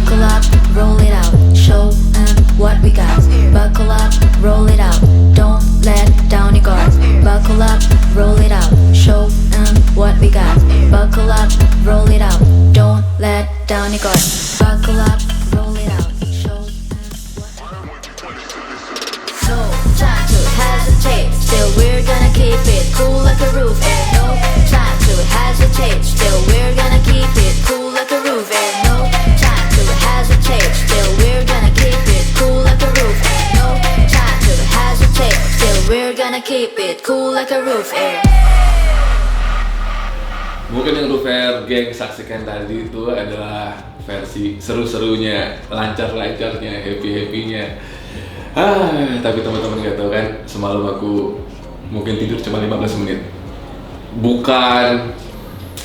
Buckle up, roll it out, show them what we got. Buckle up, roll it out, don't let down your guard. Buckle up, roll it out, show them what we got. Buckle up, roll it out, don't let down your guard. Buckle up, roll it out, show them what we got. No time to hesitate, still we're gonna keep it cool like a roof. And no time to hesitate, still we're gonna keep it cool like a roof. And no time to hesitate, still we're gonna keep it cool like a roof. And no time to hesitate, still we're gonna keep it cool like a roof. Mungkin yang lu fair geng saksikan tadi itu adalah versi seru-serunya, lancar-lancarnya, happy-happynya. Tapi teman-teman nggak tahu kan, semalam aku mungkin tidur cuma 15 menit. Bukan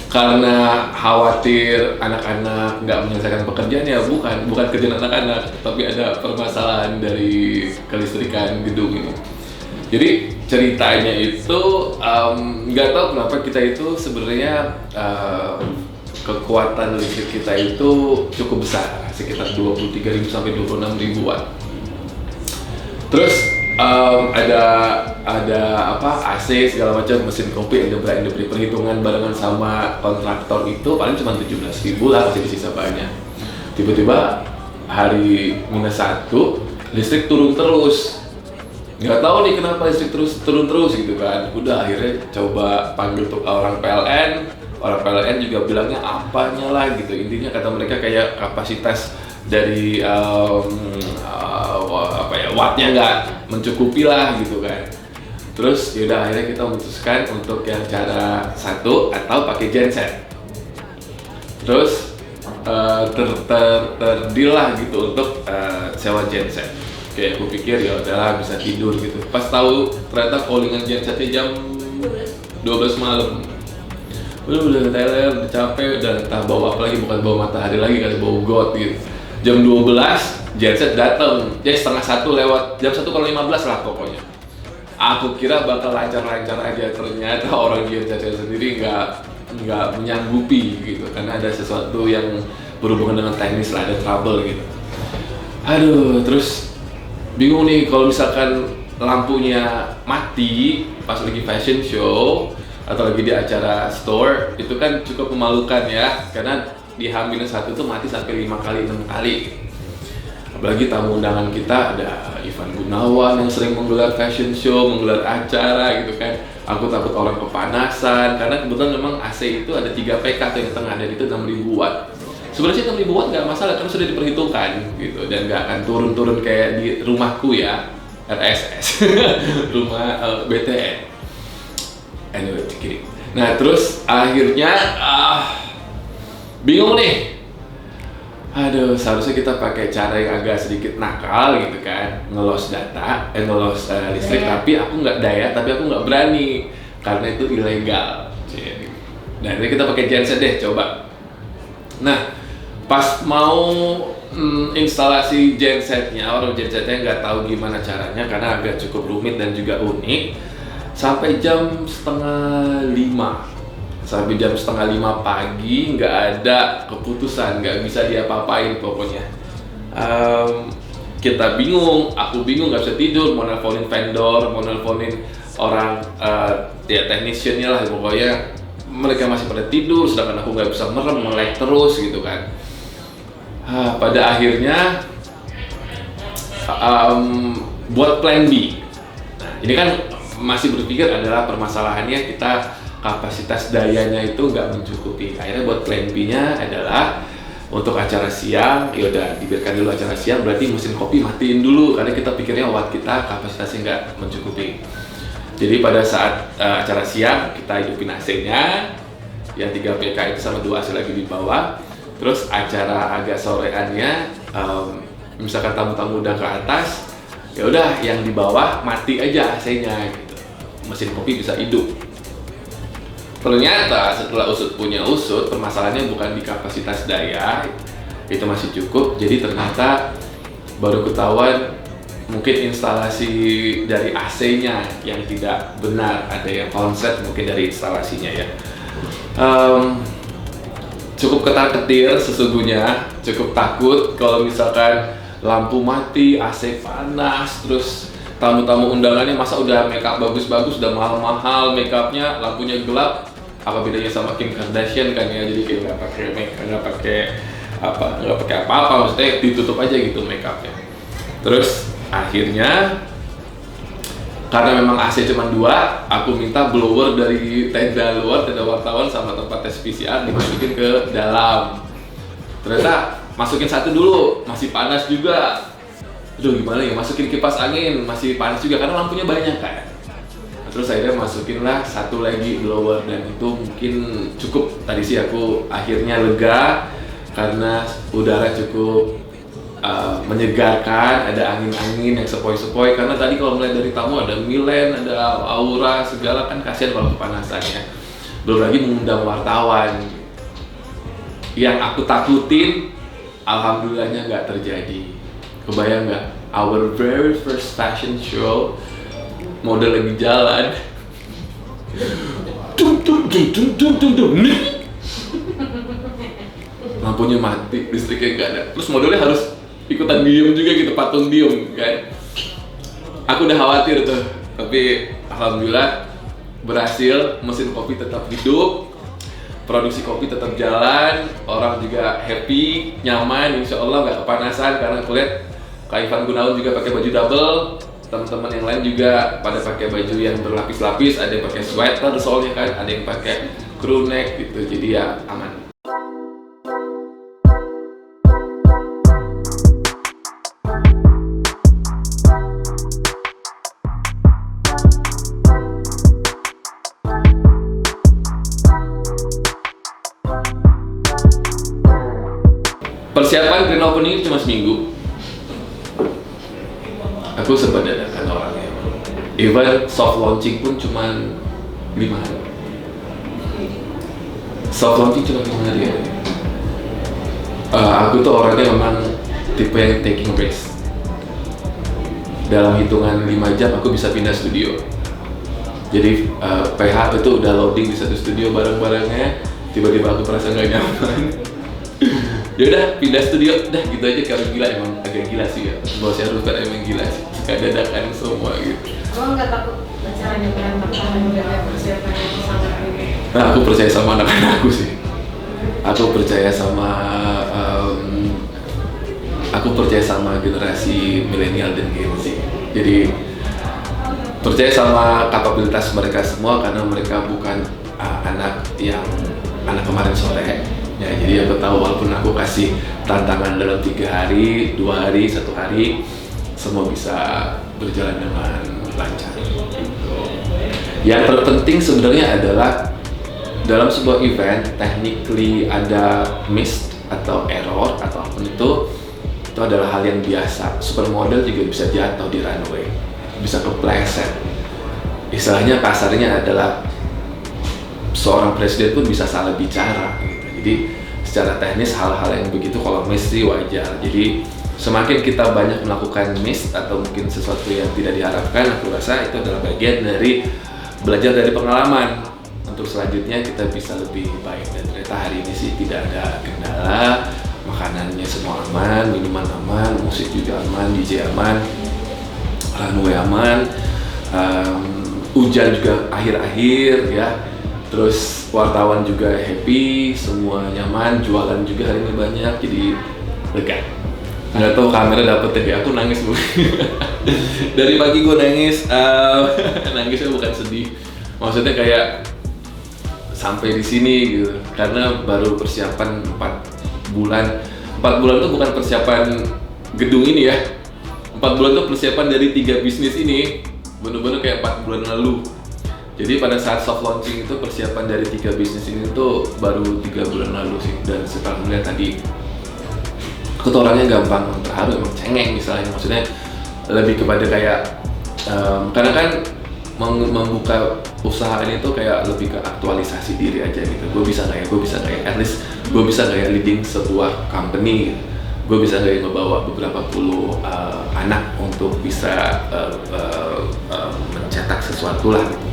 karena khawatir anak-anak nggak menyelesaikan pekerjaannya, bukan kerjaan anak-anak, tapi ada permasalahan dari kelistrikan gedung ini. Jadi ceritanya itu nggak tahu kenapa kita itu sebenarnya kekuatan listrik kita itu cukup besar, sekitar 23.000 sampai 26.000 watt. Terus ada AC segala macam, mesin kopi, ada diberi perhitungan barengan sama kontraktor itu paling cuma 17.000 lah, masih sisa banyak. Tiba-tiba hari -1 listrik turun terus. Nggak tahu nih kenapa listrik turun terus gitu kan. Udah akhirnya coba panggil untuk orang PLN juga bilangnya apanya lah gitu. Intinya kata mereka kayak kapasitas dari wattnya nggak mencukupi lah gitu kan. Terus yaudah akhirnya kita memutuskan untuk yang cara satu atau pakai genset. Terus terdeal lah gitu untuk sewa genset. Kayak aku pikir ya udahlah bisa tidur gitu. Pas tahu ternyata callingan gensetnya jam 12 malam. Udah teler, udah capek, udah entah bawa apa lagi, bukan bawa matahari lagi kali, bawa got gitu. Jam 12 genset datang, jadi 12:30 lewat, jam 1:15 lah pokoknya. Aku kira bakal lancar-lancar aja, ternyata orang gensetnya sendiri nggak menyanggupi gitu, karena ada sesuatu yang berhubungan dengan teknis lah, ada trouble gitu. Aduh, terus bingung nih kalau misalkan lampunya mati pas lagi fashion show atau lagi di acara store, itu kan cukup memalukan ya, karena di H-1 itu mati sampai 5 kali 6 kali. Apalagi tamu undangan kita ada Ivan Gunawan yang sering menggelar fashion show, menggelar acara gitu kan. Aku takut orang kepanasan, karena kebetulan memang AC itu ada 3 PK tuh yang tengah, dan itu 6.000 watt. Sebenarnya 6.000 watt nggak masalah, karena sudah diperhitungkan gitu, dan nggak akan turun-turun kayak di rumahku ya, RSS, rumah BTN. Anyway, kidding. Nah terus akhirnya bingung nih. Aduh, seharusnya kita pakai cara yang agak sedikit nakal gitu kan, ngelos data, ngelos listrik, tapi aku nggak berani karena itu ilegal. Nah, ini kita pakai genset deh, coba. Nah, pas mau instalasi gensetnya, orang gensetnya nggak tahu gimana caranya karena agak cukup rumit dan juga unik. Sampai jam 4:30. Sampai jam 4:30 pagi nggak ada keputusan, nggak bisa diapa-apain pokoknya. Kita bingung, aku bingung, nggak bisa tidur, mau nelfonin vendor, mau nelfonin orang ya technician-nya lah, pokoknya mereka masih pada tidur, sedangkan aku nggak bisa merem, melek terus gitu kan. Pada akhirnya buat plan B. Nah, ini kan masih berpikir adalah permasalahannya kita kapasitas dayanya itu nggak mencukupi. Akhirnya buat plan B-nya adalah untuk acara siang, ya udah dibiarkan dulu acara siang, berarti mesin kopi matiin dulu karena kita pikirnya watt kita kapasitasnya nggak mencukupi. Jadi pada saat acara siang kita hidupin AC-nya, yang 3 PK itu sama 2 AC lagi di bawah. Terus acara agak soreannya, misalkan tamu-tamu udah ke atas, ya udah yang di bawah mati aja AC-nya gitu. Mesin kopi bisa hidup. Ternyata setelah usut punya usut, permasalahannya bukan di kapasitas daya, itu masih cukup. Jadi ternyata baru ketahuan mungkin instalasi dari AC-nya yang tidak benar, ada yang konslet mungkin dari instalasinya ya. cukup ketar-ketir sesungguhnya, cukup takut kalau misalkan lampu mati, AC panas, terus tamu-tamu undangannya masa udah make up bagus-bagus, udah mahal-mahal make upnya, lampunya gelap. Apa bedanya sama Kim Kardashian kan ya? Jadi kayak nggak pakai apa-apa, maksudnya ditutup aja gitu make upnya. Terus akhirnya karena memang AC cuma 2, aku minta blower dari tenda luar, tenda wartawan sama tempat tes PCR dimasukin ke dalam. Ternyata masukin 1 dulu, masih panas juga. Aduh gimana ya, masukin kipas angin, masih panas juga karena lampunya banyak kan. Terus akhirnya masukinlah 1 lagi blower, dan itu mungkin cukup. Tadi sih aku akhirnya lega karena udara cukup menyegarkan, ada angin-angin yang sepoi-sepoi. Karena tadi kalau melihat dari tamu ada Milen, ada Aura, segala kan kasihan kalau kepanasan ya. Belum lagi mengundang wartawan. Yang aku takutin, alhamdulillahnya nggak terjadi. Kebayang nggak? Our very first fashion show, model lagi jalan, lampunya mati, listriknya nggak ada. Terus modelnya harus ikutan diem juga gitu, patung diem kan. Aku udah khawatir tuh, tapi alhamdulillah berhasil. Mesin kopi tetap hidup, produksi kopi tetap jalan, orang juga happy, nyaman, insya Allah nggak kepanasan. Karena aku lihat Kak Ivan Gunawan juga pakai baju double, teman-teman yang lain juga pada pakai baju yang berlapis-lapis, ada yang pakai sweater soalnya kan, ada yang pakai crew neck gitu, jadi ya aman. Persiapan grand opening cuma seminggu. Aku sempat dadakan orangnya. Even soft launching pun cuma 5 hari. Soft launching cuma 5 hari ya. Aku tuh orangnya memang tipe yang taking risk. Dalam hitungan 5 jam aku bisa pindah studio. Jadi PH itu udah loading di satu studio barang-barangnya, tiba-tiba aku merasa nggak nyaman. Yaudah pindah studio, dah gitu aja. Kalau gila emang agak gila sih ya, bosnya Rufan emang gila sih, suka dadakan semua gitu. Lo nggak takut caranya berantakan udah persiapannya sangat ini? Nah, aku percaya sama anak-anakku sih. Aku percaya sama generasi milenial dan Gen Z. Jadi percaya sama kapabilitas mereka semua, karena mereka bukan anak kemarin sore. Ya, jadi aku tahu walaupun aku kasih tantangan dalam 3 hari, 2 hari, 1 hari, semua bisa berjalan dengan lancar. Gitu. Yang terpenting sebenarnya adalah dalam sebuah event, technically ada miss atau error atau apapun itu adalah hal yang biasa. Supermodel juga bisa jatuh di runway, bisa kepleset. Istilahnya kasarnya adalah seorang presiden pun bisa salah bicara. Jadi secara teknis hal-hal yang begitu kalau miss sih wajar. Jadi semakin kita banyak melakukan miss atau mungkin sesuatu yang tidak diharapkan, aku rasa itu adalah bagian dari belajar dari pengalaman. Untuk selanjutnya kita bisa lebih baik, dan ternyata hari ini sih tidak ada kendala. Makanannya semua aman, minuman aman, musik juga aman, DJ aman, runway aman, hujan juga akhir-akhir ya. Terus wartawan juga happy, semua nyaman, jualan juga hari ini banyak, jadi lega. Nggak tahu kamera dapet tadi, aku nangis bu. Dari pagi gue nangis, nangisnya bukan sedih, maksudnya kayak sampai di sini gitu. Karena baru persiapan 4 bulan. 4 bulan itu bukan persiapan gedung ini ya. 4 bulan itu persiapan dari 3 bisnis ini, bener-bener kayak 4 bulan lalu. Jadi pada saat soft launching itu persiapan dari 3 bisnis ini tuh baru 3 bulan lalu sih. Dan setelah melihat tadi, aku tuh orangnya gampang terharu, emang cengeng misalnya. Maksudnya lebih kepada kayak, karena kan membuka usaha ini tuh kayak lebih ke aktualisasi diri aja gitu. Gue bisa nggak ya, at least gue bisa nggak ya leading sebuah company. Gue bisa nggak ya ngebawa beberapa puluh anak untuk bisa mencetak sesuatu lah gitu.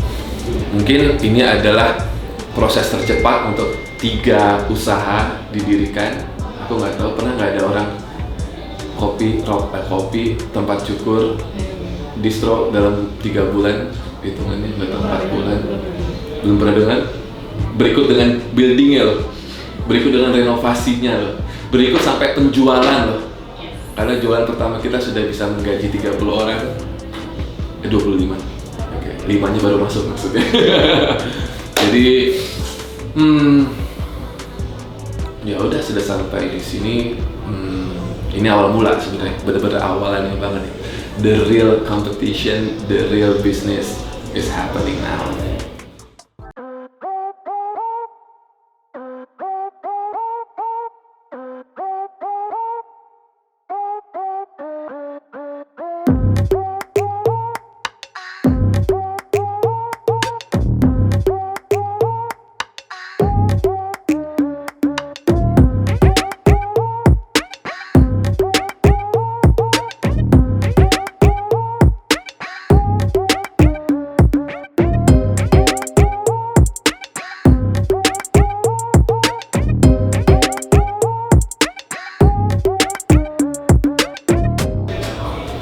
Mungkin ini adalah proses tercepat untuk 3 usaha didirikan. Aku nggak tahu pernah nggak ada orang kopi tempat cukur distro dalam 3 bulan, hitungannya nggak tahu 4 bulan, belum pernah dengar. Berikut dengan buildingnya loh, berikut dengan renovasinya loh, berikut sampai penjualan loh. Karena jualan pertama kita sudah bisa menggaji 30 orang, 25, oke, 5-nya baru masuk maksudnya. Jadi, ya udah sudah sampai di sini. Ini awal mula sebenarnya, benar-benar awalannya banget nih. The real competition, the real business is happening now.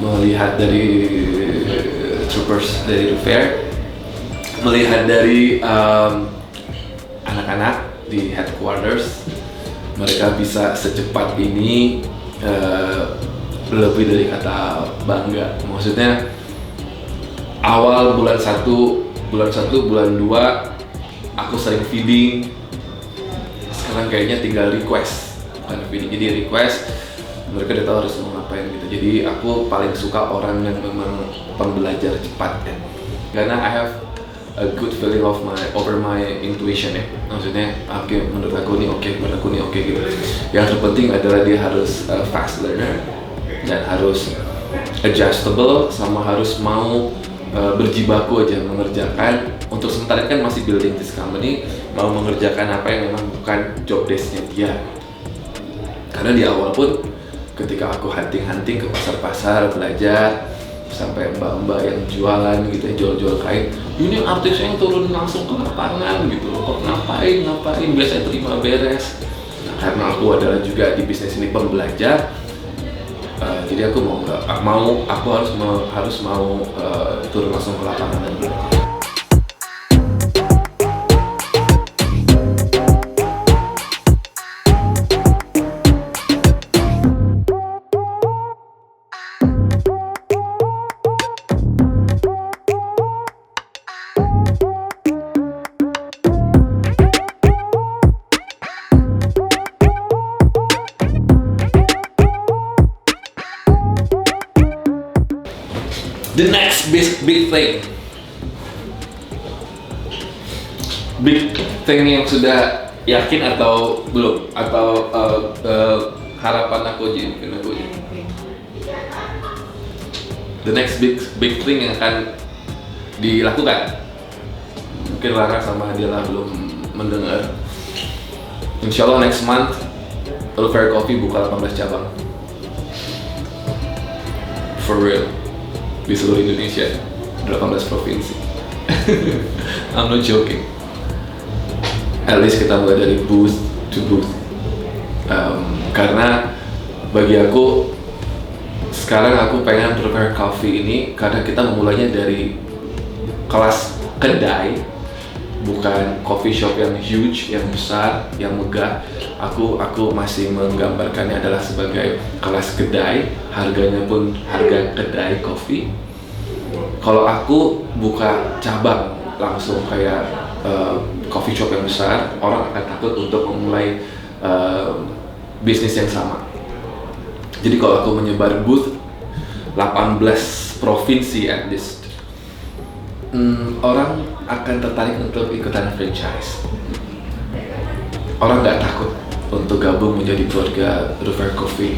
Melihat dari troopers dari The Fair, melihat dari anak-anak di headquarters, mereka bisa secepat ini, lebih dari kata bangga. Maksudnya awal bulan 1, bulan 2 aku sering feeding, sekarang kayaknya tinggal request, bukan feeding, jadi request. Mereka udah tahu harus mau ngapain gitu. Jadi aku paling suka orang yang memang pembelajar cepat ya. Karena I have a good feeling over my intuition ya. Maksudnya, menurut aku ini oke, menurut aku ini oke gitu. Yang terpenting adalah dia harus fast learner dan harus adjustable, sama harus mau berjibaku aja mengerjakan. Untuk sementara kan masih building this company, mau mengerjakan apa yang memang bukan job desk-nya dia. Karena di awal pun ketika aku hunting ke pasar-pasar belajar, sampai mbak-mbak yang jualan gitu, yang jual-jual kain, ini artis yang turun langsung ke lapangan gitu loh, kok ngapain, biasanya terima beres. Nah, karena aku adalah juga di bisnis ini pembelajar, jadi aku harus mau turun langsung ke lapangan dan belajar. The next big thing yang sudah yakin atau belum, atau harapan aku aja, the next big thing yang akan dilakukan. Mungkin Lara sama Adela belum mendengar. Insyaallah next month The Fair Coffee buka 18 cabang, for real, di seluruh Indonesia, 18 provinsi. I'm not joking. At least kita mulai dari booth to booth. Karena bagi aku sekarang aku pengen prepare coffee ini karena kita memulainya dari kelas kedai, bukan coffee shop yang huge, yang besar, yang megah. Aku masih menggambarkannya adalah sebagai kelas kedai, harganya pun harga kedai kopi. Kalau aku buka cabang langsung kayak coffee shop yang besar, orang akan takut untuk memulai bisnis yang sama. Jadi kalau aku menyebar booth 18 provinsi at least, orang akan tertarik untuk ikutan franchise. Orang nggak takut untuk gabung menjadi keluarga The Fair Coffee.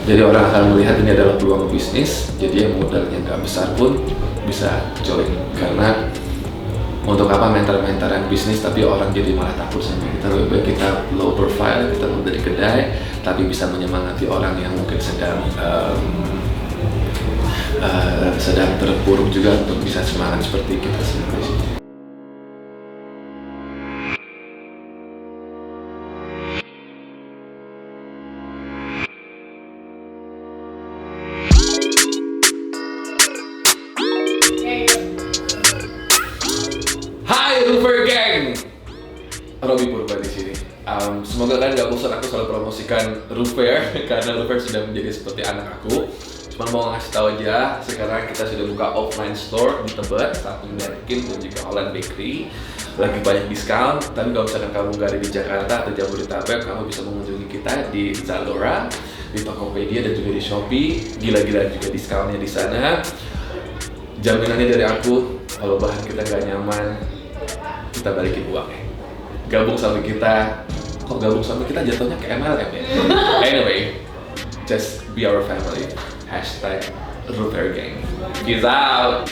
Jadi orang akan melihat ini adalah peluang bisnis. Jadi yang modalnya nggak besar pun bisa join. Karena untuk apa mentor-mentoran bisnis tapi orang jadi malah takut sama kita. Lebih baik kita low profile, kita mulai dari kedai, tapi bisa menyemangati orang yang mungkin sedang terpuruk juga untuk bisa semangat seperti kita semua di sini. Semoga kalian gak bosan aku selalu promosikan Rootfair karena Rootfair sudah menjadi seperti anak aku. Cuma mau ngasih tahu aja, sekarang kita sudah buka offline store di Tebet, samping Darkin dan juga Holland Bakery. Lagi banyak diskon, tapi kalau misalkan kamu gak ada di Jakarta atau Jabodetabek, kamu bisa mengunjungi kita di Zalora, di Tokopedia dan juga di Shopee. Gila-gila juga diskonnya di sana. Jaminannya dari aku, kalau bahan kita gak nyaman, kita balikin uangnya. Gabung sama kita, kok gabung sama kita jatuhnya ke MLM ya? Anyway, just be our family. #RootfairGang. Peace out.